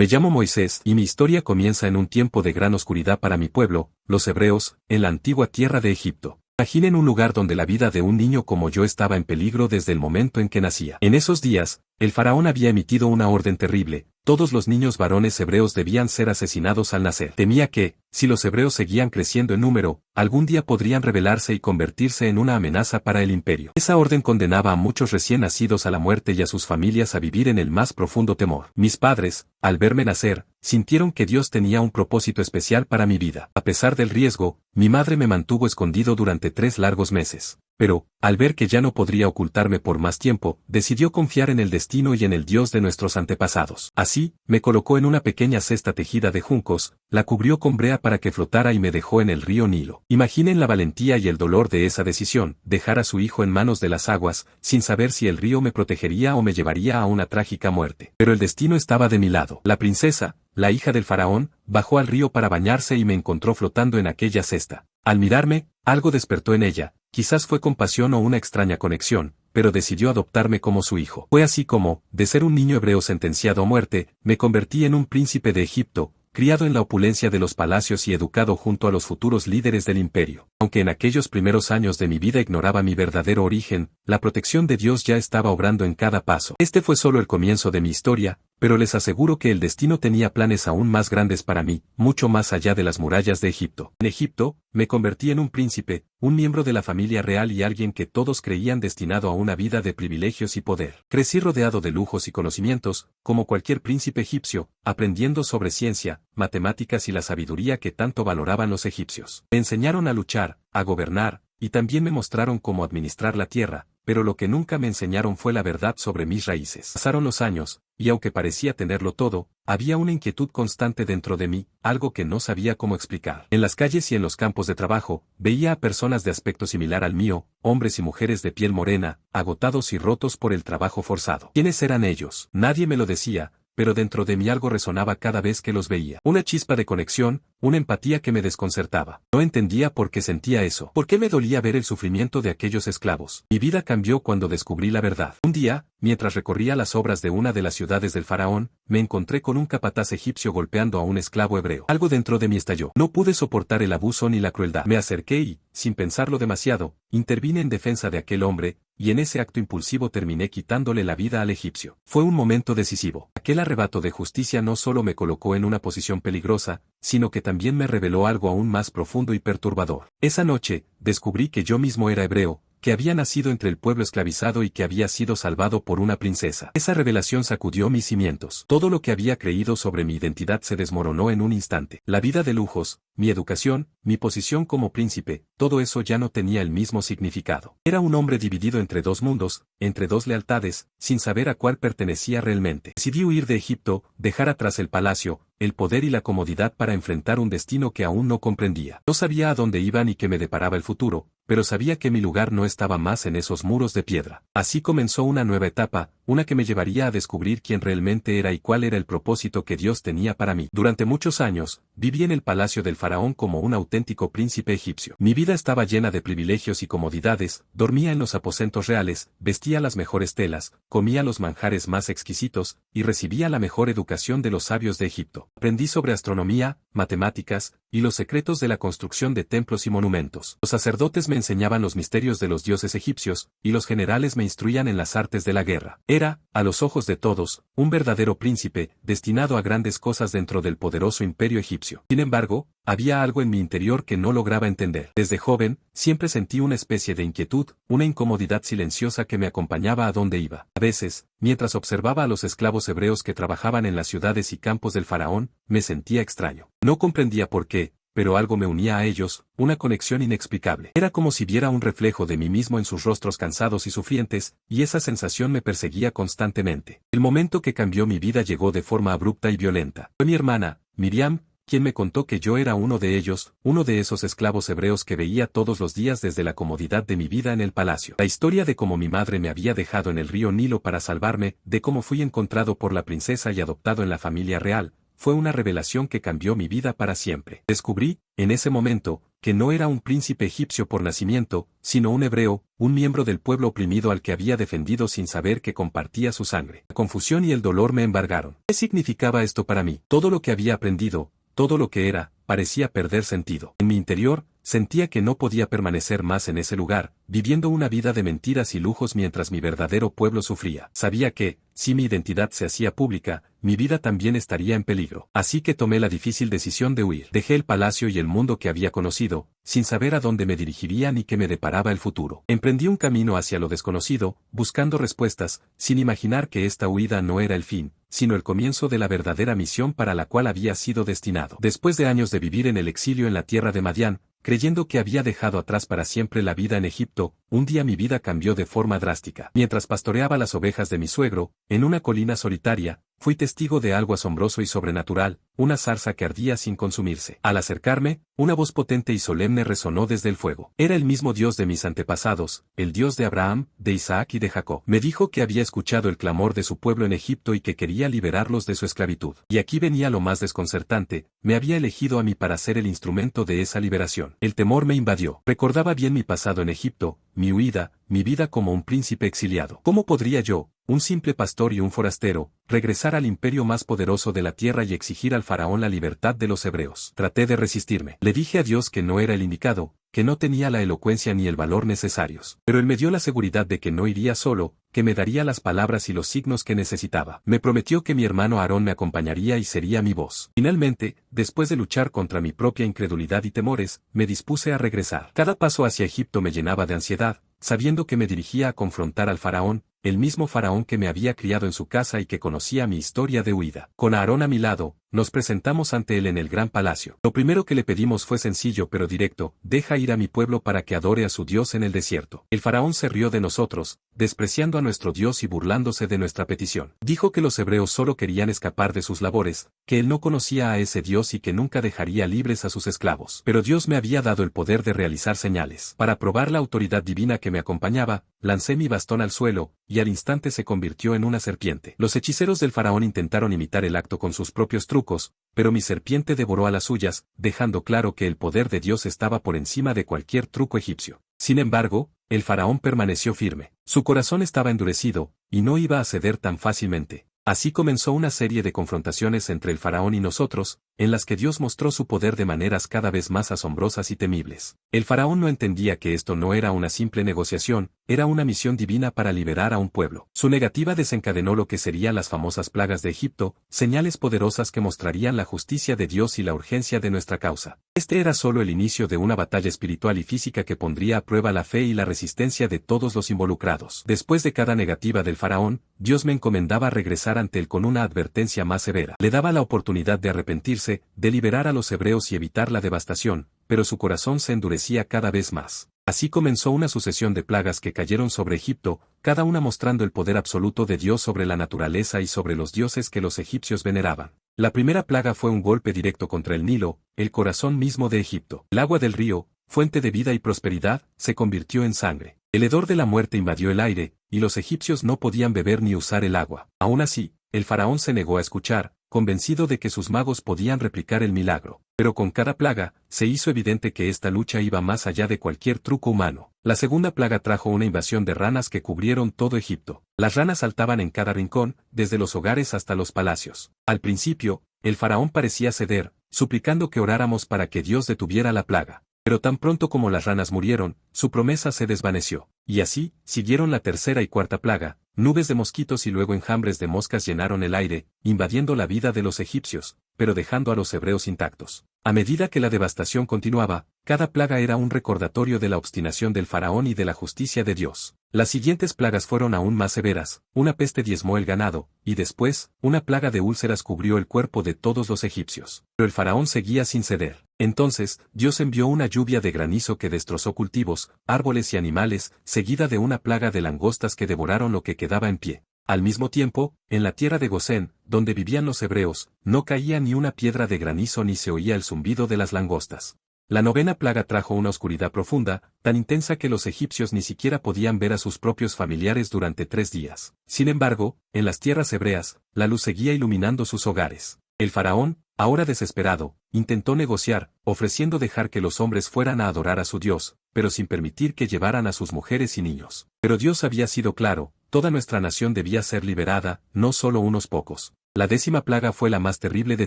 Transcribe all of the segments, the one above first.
Me llamo Moisés y mi historia comienza en un tiempo de gran oscuridad para mi pueblo, los hebreos, en la antigua tierra de Egipto. Imaginen un lugar donde la vida de un niño como yo estaba en peligro desde el momento en que nacía. En esos días, el faraón había emitido una orden terrible: todos los niños varones hebreos debían ser asesinados al nacer. Temía que, si los hebreos seguían creciendo en número, algún día podrían rebelarse y convertirse en una amenaza para el imperio. Esa orden condenaba a muchos recién nacidos a la muerte y a sus familias a vivir en el más profundo temor. Mis padres, al verme nacer, sintieron que Dios tenía un propósito especial para mi vida. A pesar del riesgo, mi madre me mantuvo escondido durante 3 largos meses. Pero, al ver que ya no podría ocultarme por más tiempo, decidió confiar en el destino y en el Dios de nuestros antepasados. Así, me colocó en una pequeña cesta tejida de juncos, la cubrió con brea para que flotara y me dejó en el río Nilo. Imaginen la valentía y el dolor de esa decisión: dejar a su hijo en manos de las aguas, sin saber si el río me protegería o me llevaría a una trágica muerte. Pero el destino estaba de mi lado. La princesa, la hija del faraón, bajó al río para bañarse y me encontró flotando en aquella cesta. Al mirarme, algo despertó en ella. Quizás fue compasión o una extraña conexión, pero decidió adoptarme como su hijo. Fue así como, de ser un niño hebreo sentenciado a muerte, me convertí en un príncipe de Egipto, criado en la opulencia de los palacios y educado junto a los futuros líderes del imperio. Aunque en aquellos primeros años de mi vida ignoraba mi verdadero origen, la protección de Dios ya estaba obrando en cada paso. Este fue solo el comienzo de mi historia, pero les aseguro que el destino tenía planes aún más grandes para mí, mucho más allá de las murallas de Egipto. En Egipto, me convertí en un príncipe, un miembro de la familia real y alguien que todos creían destinado a una vida de privilegios y poder. Crecí rodeado de lujos y conocimientos, como cualquier príncipe egipcio, aprendiendo sobre ciencia, matemáticas y la sabiduría que tanto valoraban los egipcios. Me enseñaron a luchar, a gobernar, y también me mostraron cómo administrar la tierra, pero lo que nunca me enseñaron fue la verdad sobre mis raíces. Pasaron los años, y aunque parecía tenerlo todo, había una inquietud constante dentro de mí, algo que no sabía cómo explicar. En las calles y en los campos de trabajo, veía a personas de aspecto similar al mío, hombres y mujeres de piel morena, agotados y rotos por el trabajo forzado. ¿Quiénes eran ellos? Nadie me lo decía, pero dentro de mí algo resonaba cada vez que los veía. Una chispa de conexión, una empatía que me desconcertaba. No entendía por qué sentía eso. ¿Por qué me dolía ver el sufrimiento de aquellos esclavos? Mi vida cambió cuando descubrí la verdad. Un día, mientras recorría las obras de una de las ciudades del faraón, me encontré con un capataz egipcio golpeando a un esclavo hebreo. Algo dentro de mí estalló. No pude soportar el abuso ni la crueldad. Me acerqué y, sin pensarlo demasiado, intervine en defensa de aquel hombre, y en ese acto impulsivo terminé quitándole la vida al egipcio. Fue un momento decisivo. Aquel arrebato de justicia no solo me colocó en una posición peligrosa, sino que también me reveló algo aún más profundo y perturbador. Esa noche, descubrí que yo mismo era hebreo, que había nacido entre el pueblo esclavizado y que había sido salvado por una princesa. Esa revelación sacudió mis cimientos. Todo lo que había creído sobre mi identidad se desmoronó en un instante. La vida de lujos, mi educación, mi posición como príncipe, todo eso ya no tenía el mismo significado. Era un hombre dividido entre dos mundos, entre dos lealtades, sin saber a cuál pertenecía realmente. Decidí huir de Egipto, dejar atrás el palacio, el poder y la comodidad para enfrentar un destino que aún no comprendía. No sabía a dónde iba ni qué me deparaba el futuro, pero sabía que mi lugar no estaba más en esos muros de piedra. Así comenzó una nueva etapa, una que me llevaría a descubrir quién realmente era y cuál era el propósito que Dios tenía para mí. Durante muchos años, viví en el palacio del faraón como un auténtico príncipe egipcio. Mi vida estaba llena de privilegios y comodidades, dormía en los aposentos reales, vestía las mejores telas, comía los manjares más exquisitos, y recibía la mejor educación de los sabios de Egipto. Aprendí sobre astronomía, matemáticas, y los secretos de la construcción de templos y monumentos. Los sacerdotes me enseñaban los misterios de los dioses egipcios, y los generales me instruían en las artes de la guerra. Era, a los ojos de todos, un verdadero príncipe, destinado a grandes cosas dentro del poderoso imperio egipcio. Sin embargo, había algo en mi interior que no lograba entender. Desde joven, siempre sentí una especie de inquietud, una incomodidad silenciosa que me acompañaba a donde iba. A veces, mientras observaba a los esclavos hebreos que trabajaban en las ciudades y campos del faraón, me sentía extraño. No comprendía por qué, pero algo me unía a ellos, una conexión inexplicable. Era como si viera un reflejo de mí mismo en sus rostros cansados y sufrientes, y esa sensación me perseguía constantemente. El momento que cambió mi vida llegó de forma abrupta y violenta. Fue mi hermana, Miriam, quien me contó que yo era uno de ellos, uno de esos esclavos hebreos que veía todos los días desde la comodidad de mi vida en el palacio. La historia de cómo mi madre me había dejado en el río Nilo para salvarme, de cómo fui encontrado por la princesa y adoptado en la familia real, fue una revelación que cambió mi vida para siempre. Descubrí, en ese momento, que no era un príncipe egipcio por nacimiento, sino un hebreo, un miembro del pueblo oprimido al que había defendido sin saber que compartía su sangre. La confusión y el dolor me embargaron. ¿Qué significaba esto para mí? Todo lo que había aprendido, todo lo que era, parecía perder sentido. En mi interior, sentía que no podía permanecer más en ese lugar, viviendo una vida de mentiras y lujos mientras mi verdadero pueblo sufría. Sabía que, si mi identidad se hacía pública, mi vida también estaría en peligro. Así que tomé la difícil decisión de huir. Dejé el palacio y el mundo que había conocido, sin saber a dónde me dirigiría ni qué me deparaba el futuro. Emprendí un camino hacia lo desconocido, buscando respuestas, sin imaginar que esta huida no era el fin, sino el comienzo de la verdadera misión para la cual había sido destinado. Después de años de vivir en el exilio en la tierra de Madián, creyendo que había dejado atrás para siempre la vida en Egipto, un día mi vida cambió de forma drástica. Mientras pastoreaba las ovejas de mi suegro, en una colina solitaria, fui testigo de algo asombroso y sobrenatural, una zarza que ardía sin consumirse. Al acercarme, una voz potente y solemne resonó desde el fuego. Era el mismo Dios de mis antepasados, el Dios de Abraham, de Isaac y de Jacob. Me dijo que había escuchado el clamor de su pueblo en Egipto y que quería liberarlos de su esclavitud. Y aquí venía lo más desconcertante, me había elegido a mí para ser el instrumento de esa liberación. El temor me invadió. Recordaba bien mi pasado en Egipto, mi huida, mi vida como un príncipe exiliado. ¿Cómo podría yo, un simple pastor y un forastero, regresar al imperio más poderoso de la tierra y exigir al faraón la libertad de los hebreos? Traté de resistirme. Le dije a Dios que no era el indicado, que no tenía la elocuencia ni el valor necesarios. Pero Él me dio la seguridad de que no iría solo, que me daría las palabras y los signos que necesitaba. Me prometió que mi hermano Aarón me acompañaría y sería mi voz. Finalmente, después de luchar contra mi propia incredulidad y temores, me dispuse a regresar. Cada paso hacia Egipto me llenaba de ansiedad, sabiendo que me dirigía a confrontar al faraón, el mismo faraón que me había criado en su casa y que conocía mi historia de huida. Con Aarón a mi lado, nos presentamos ante él en el gran palacio. Lo primero que le pedimos fue sencillo pero directo: deja ir a mi pueblo para que adore a su Dios en el desierto. El faraón se rió de nosotros, despreciando a nuestro Dios y burlándose de nuestra petición. Dijo que los hebreos solo querían escapar de sus labores, que él no conocía a ese Dios y que nunca dejaría libres a sus esclavos. Pero Dios me había dado el poder de realizar señales. Para probar la autoridad divina que me acompañaba, lancé mi bastón al suelo, y al instante se convirtió en una serpiente. Los hechiceros del faraón intentaron imitar el acto con sus propios trucos, pero mi serpiente devoró a las suyas, dejando claro que el poder de Dios estaba por encima de cualquier truco egipcio. Sin embargo, el faraón permaneció firme. Su corazón estaba endurecido, y no iba a ceder tan fácilmente. Así comenzó una serie de confrontaciones entre el faraón y nosotros, en las que Dios mostró su poder de maneras cada vez más asombrosas y temibles. El faraón no entendía que esto no era una simple negociación, era una misión divina para liberar a un pueblo. Su negativa desencadenó lo que serían las famosas plagas de Egipto, señales poderosas que mostrarían la justicia de Dios y la urgencia de nuestra causa. Este era solo el inicio de una batalla espiritual y física que pondría a prueba la fe y la resistencia de todos los involucrados. Después de cada negativa del faraón, Dios me encomendaba regresar ante él con una advertencia más severa. Le daba la oportunidad de arrepentirse, de liberar a los hebreos y evitar la devastación, pero su corazón se endurecía cada vez más. Así comenzó una sucesión de plagas que cayeron sobre Egipto, cada una mostrando el poder absoluto de Dios sobre la naturaleza y sobre los dioses que los egipcios veneraban. La primera plaga fue un golpe directo contra el Nilo, el corazón mismo de Egipto. El agua del río, fuente de vida y prosperidad, se convirtió en sangre. El hedor de la muerte invadió el aire, y los egipcios no podían beber ni usar el agua. Aún así, el faraón se negó a escuchar, convencido de que sus magos podían replicar el milagro. Pero con cada plaga, se hizo evidente que esta lucha iba más allá de cualquier truco humano. La segunda plaga trajo una invasión de ranas que cubrieron todo Egipto. Las ranas saltaban en cada rincón, desde los hogares hasta los palacios. Al principio, el faraón parecía ceder, suplicando que oráramos para que Dios detuviera la plaga. Pero tan pronto como las ranas murieron, su promesa se desvaneció. Y así, siguieron la tercera y cuarta plaga. Nubes de mosquitos y luego enjambres de moscas llenaron el aire, invadiendo la vida de los egipcios, pero dejando a los hebreos intactos. A medida que la devastación continuaba, cada plaga era un recordatorio de la obstinación del faraón y de la justicia de Dios. Las siguientes plagas fueron aún más severas, una peste diezmó el ganado, y después, una plaga de úlceras cubrió el cuerpo de todos los egipcios. Pero el faraón seguía sin ceder. Entonces, Dios envió una lluvia de granizo que destrozó cultivos, árboles y animales, seguida de una plaga de langostas que devoraron lo que quedaba en pie. Al mismo tiempo, en la tierra de Gosén, donde vivían los hebreos, no caía ni una piedra de granizo ni se oía el zumbido de las langostas. La novena plaga trajo una oscuridad profunda, tan intensa que los egipcios ni siquiera podían ver a sus propios familiares durante 3 días. Sin embargo, en las tierras hebreas, la luz seguía iluminando sus hogares. El faraón, ahora desesperado, intentó negociar, ofreciendo dejar que los hombres fueran a adorar a su Dios, pero sin permitir que llevaran a sus mujeres y niños. Pero Dios había sido claro, toda nuestra nación debía ser liberada, no solo unos pocos. La 10ª plaga fue la más terrible de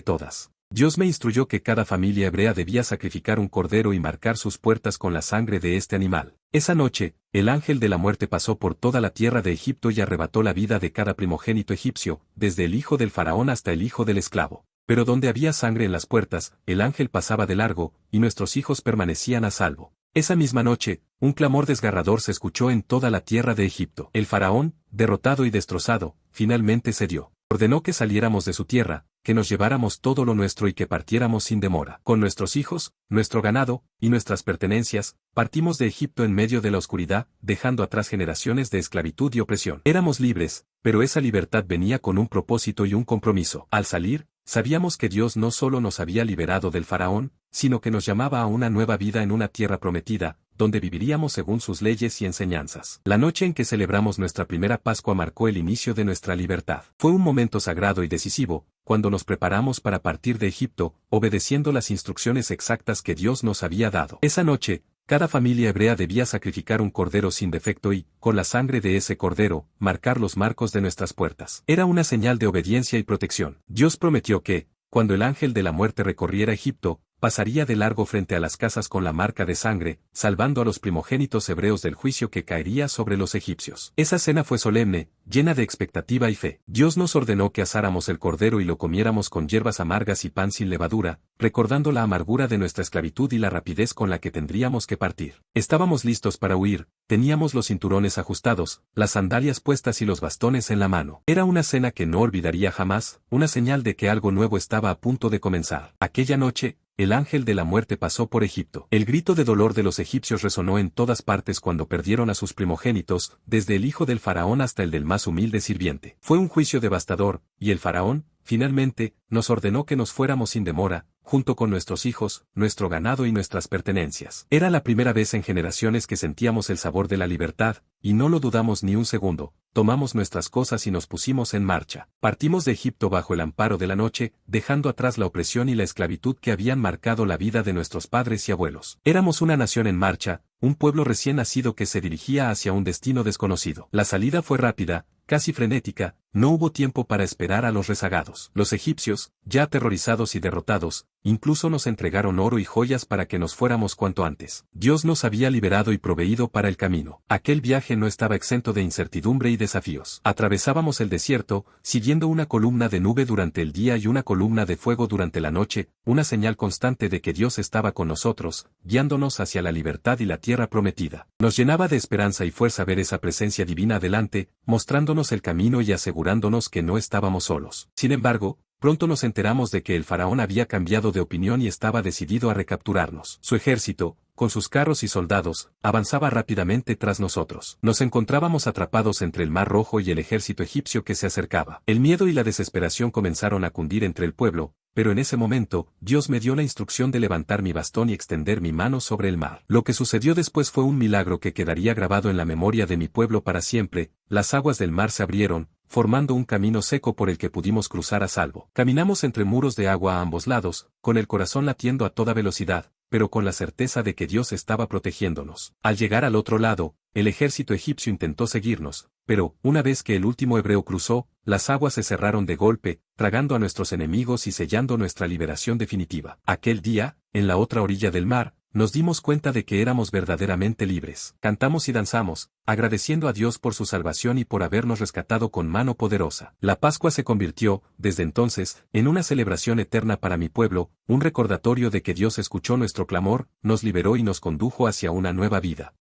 todas. Dios me instruyó que cada familia hebrea debía sacrificar un cordero y marcar sus puertas con la sangre de este animal. Esa noche, el ángel de la muerte pasó por toda la tierra de Egipto y arrebató la vida de cada primogénito egipcio, desde el hijo del faraón hasta el hijo del esclavo. Pero donde había sangre en las puertas, el ángel pasaba de largo, y nuestros hijos permanecían a salvo. Esa misma noche, un clamor desgarrador se escuchó en toda la tierra de Egipto. El faraón, derrotado y destrozado, finalmente cedió. Ordenó que saliéramos de su tierra, que nos lleváramos todo lo nuestro y que partiéramos sin demora. Con nuestros hijos, nuestro ganado, y nuestras pertenencias, partimos de Egipto en medio de la oscuridad, dejando atrás generaciones de esclavitud y opresión. Éramos libres, pero esa libertad venía con un propósito y un compromiso. Al salir, sabíamos que Dios no solo nos había liberado del faraón, sino que nos llamaba a una nueva vida en una tierra prometida, donde viviríamos según sus leyes y enseñanzas. La noche en que celebramos nuestra primera Pascua marcó el inicio de nuestra libertad. Fue un momento sagrado y decisivo, cuando nos preparamos para partir de Egipto, obedeciendo las instrucciones exactas que Dios nos había dado. Esa noche, cada familia hebrea debía sacrificar un cordero sin defecto y, con la sangre de ese cordero, marcar los marcos de nuestras puertas. Era una señal de obediencia y protección. Dios prometió que, cuando el ángel de la muerte recorriera Egipto, pasaría de largo frente a las casas con la marca de sangre, salvando a los primogénitos hebreos del juicio que caería sobre los egipcios. Esa cena fue solemne, llena de expectativa y fe. Dios nos ordenó que asáramos el cordero y lo comiéramos con hierbas amargas y pan sin levadura, recordando la amargura de nuestra esclavitud y la rapidez con la que tendríamos que partir. Estábamos listos para huir, teníamos los cinturones ajustados, las sandalias puestas y los bastones en la mano. Era una cena que no olvidaría jamás, una señal de que algo nuevo estaba a punto de comenzar. Aquella noche, el ángel de la muerte pasó por Egipto. El grito de dolor de los egipcios resonó en todas partes cuando perdieron a sus primogénitos, desde el hijo del faraón hasta el del más humilde sirviente. Fue un juicio devastador, y el faraón, finalmente, nos ordenó que nos fuéramos sin demora, junto con nuestros hijos, nuestro ganado y nuestras pertenencias. Era la primera vez en generaciones que sentíamos el sabor de la libertad, y no lo dudamos ni un segundo. Tomamos nuestras cosas y nos pusimos en marcha. Partimos de Egipto bajo el amparo de la noche, dejando atrás la opresión y la esclavitud que habían marcado la vida de nuestros padres y abuelos. Éramos una nación en marcha, un pueblo recién nacido que se dirigía hacia un destino desconocido. La salida fue rápida, casi frenética, no hubo tiempo para esperar a los rezagados. Los egipcios, ya aterrorizados y derrotados, incluso nos entregaron oro y joyas para que nos fuéramos cuanto antes. Dios nos había liberado y proveído para el camino. Aquel viaje no estaba exento de incertidumbre y desafíos. Atravesábamos el desierto, siguiendo una columna de nube durante el día y una columna de fuego durante la noche, una señal constante de que Dios estaba con nosotros, guiándonos hacia la libertad y la tierra prometida. Nos llenaba de esperanza y fuerza ver esa presencia divina adelante, mostrándonos el camino y asegurándonos que no estábamos solos. Sin embargo, pronto nos enteramos de que el faraón había cambiado de opinión y estaba decidido a recapturarnos. Su ejército, con sus carros y soldados, avanzaba rápidamente tras nosotros. Nos encontrábamos atrapados entre el Mar Rojo y el ejército egipcio que se acercaba. El miedo y la desesperación comenzaron a cundir entre el pueblo, pero en ese momento, Dios me dio la instrucción de levantar mi bastón y extender mi mano sobre el mar. Lo que sucedió después fue un milagro que quedaría grabado en la memoria de mi pueblo para siempre. Las aguas del mar se abrieron, formando un camino seco por el que pudimos cruzar a salvo. Caminamos entre muros de agua a ambos lados, con el corazón latiendo a toda velocidad, pero con la certeza de que Dios estaba protegiéndonos. Al llegar al otro lado, el ejército egipcio intentó seguirnos, pero, una vez que el último hebreo cruzó, las aguas se cerraron de golpe, tragando a nuestros enemigos y sellando nuestra liberación definitiva. Aquel día, en la otra orilla del mar, nos dimos cuenta de que éramos verdaderamente libres. Cantamos y danzamos, agradeciendo a Dios por su salvación y por habernos rescatado con mano poderosa. La Pascua se convirtió, desde entonces, en una celebración eterna para mi pueblo, un recordatorio de que Dios escuchó nuestro clamor, nos liberó y nos condujo hacia una nueva vida.